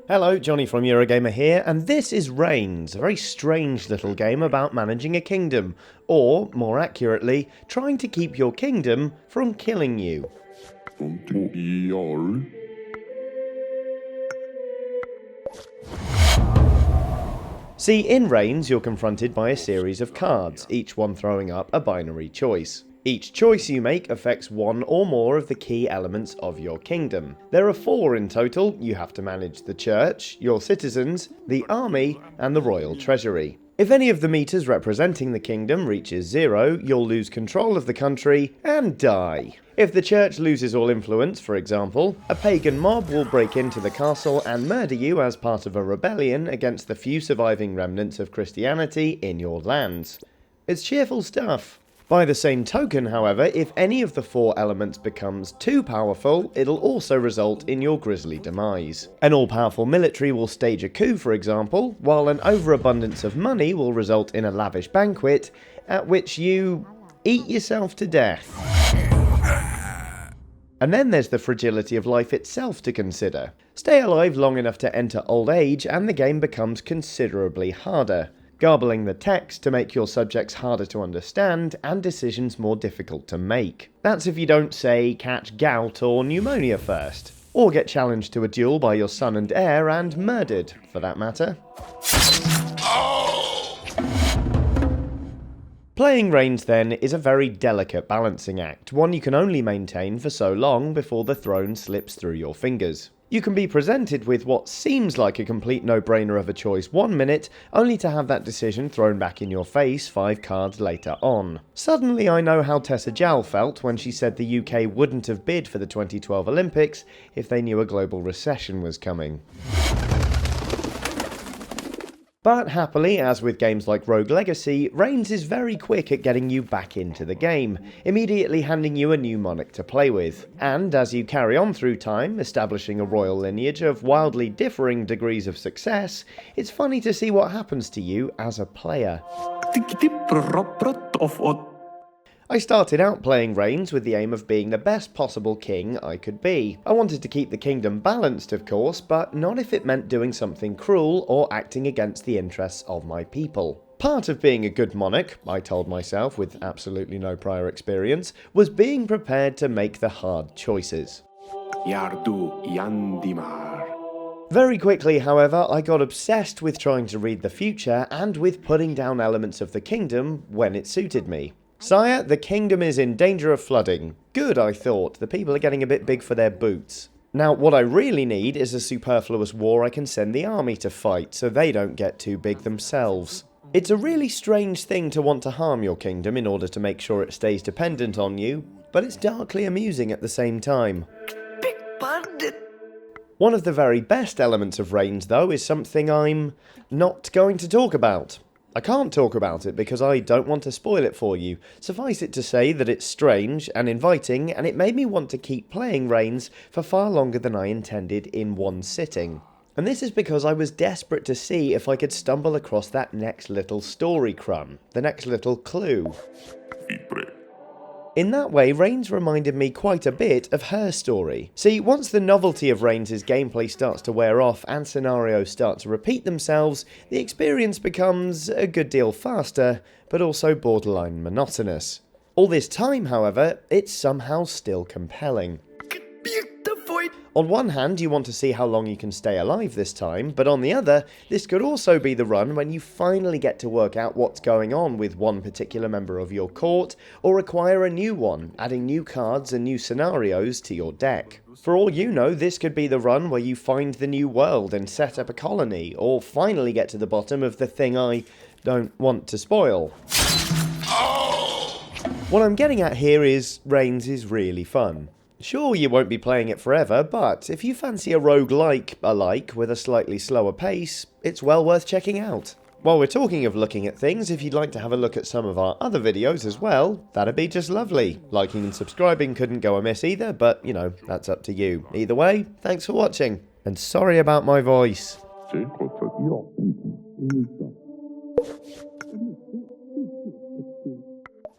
Hello, Johnny from Eurogamer here, and this is Reigns, a very strange little game about managing a kingdom, or, more accurately, trying to keep your kingdom from killing you. See, in Reigns you're confronted by a series of cards, each one throwing up a binary choice. Each choice you make affects one or more of the key elements of your kingdom. There are 4 in total. You have to manage the church, your citizens, the army, and the royal treasury. If any of the meters representing the kingdom reaches 0, you'll lose control of the country and die. If the church loses all influence, for example, a pagan mob will break into the castle and murder you as part of a rebellion against the few surviving remnants of Christianity in your lands. It's cheerful stuff. By the same token, however, if any of the 4 elements becomes too powerful, it'll also result in your grisly demise. An all-powerful military will stage a coup, for example, while an overabundance of money will result in a lavish banquet, at which you eat yourself to death. And then there's the fragility of life itself to consider. Stay alive long enough to enter old age and the game becomes considerably harder, garbling the text to make your subjects harder to understand and decisions more difficult to make. That's if you don't, say, catch gout or pneumonia first, or get challenged to a duel by your son and heir and murdered, for that matter. Playing Reigns, then, is a very delicate balancing act, one you can only maintain for so long before the throne slips through your fingers. You can be presented with what seems like a complete no-brainer of a choice one minute, only to have that decision thrown back in your face 5 cards later on. Suddenly I know how Tessa Jowell felt when she said the UK wouldn't have bid for the 2012 Olympics if they knew a global recession was coming. But happily, as with games like Rogue Legacy, Reigns is very quick at getting you back into the game, immediately handing you a new monarch to play with. And as you carry on through time, establishing a royal lineage of wildly differing degrees of success, it's funny to see what happens to you as a player. I started out playing Reigns with the aim of being the best possible king I could be. I wanted to keep the kingdom balanced, of course, but not if it meant doing something cruel or acting against the interests of my people. Part of being a good monarch, I told myself with absolutely no prior experience, was being prepared to make the hard choices. Very quickly, however, I got obsessed with trying to read the future and with putting down elements of the kingdom when it suited me. Sire, the kingdom is in danger of flooding. Good, I thought. The people are getting a bit big for their boots. Now, what I really need is a superfluous war I can send the army to fight, so they don't get too big themselves. It's a really strange thing to want to harm your kingdom in order to make sure it stays dependent on you, but it's darkly amusing at the same time. One of the very best elements of Reigns, though, is something I'm not going to talk about. I can't talk about it because I don't want to spoil it for you. Suffice it to say that it's strange and inviting, and it made me want to keep playing Reigns for far longer than I intended in one sitting. And this is because I was desperate to see if I could stumble across that next little story crumb, the next little clue. In that way, Reigns reminded me quite a bit of her story. See, once the novelty of Reigns' gameplay starts to wear off and scenarios start to repeat themselves, the experience becomes a good deal faster, but also borderline monotonous. All this time, however, it's somehow still compelling. On one hand, you want to see how long you can stay alive this time, but on the other, this could also be the run when you finally get to work out what's going on with one particular member of your court, or acquire a new one, adding new cards and new scenarios to your deck. For all you know, this could be the run where you find the new world and set up a colony, or finally get to the bottom of the thing I don't want to spoil. What I'm getting at here is, Reigns is really fun. Sure, you won't be playing it forever, but if you fancy a roguelike-alike with a slightly slower pace, it's well worth checking out. While we're talking of looking at things, if you'd like to have a look at some of our other videos as well, that'd be just lovely. Liking and subscribing couldn't go amiss either, but, you know, that's up to you. Either way, thanks for watching, and sorry about my voice.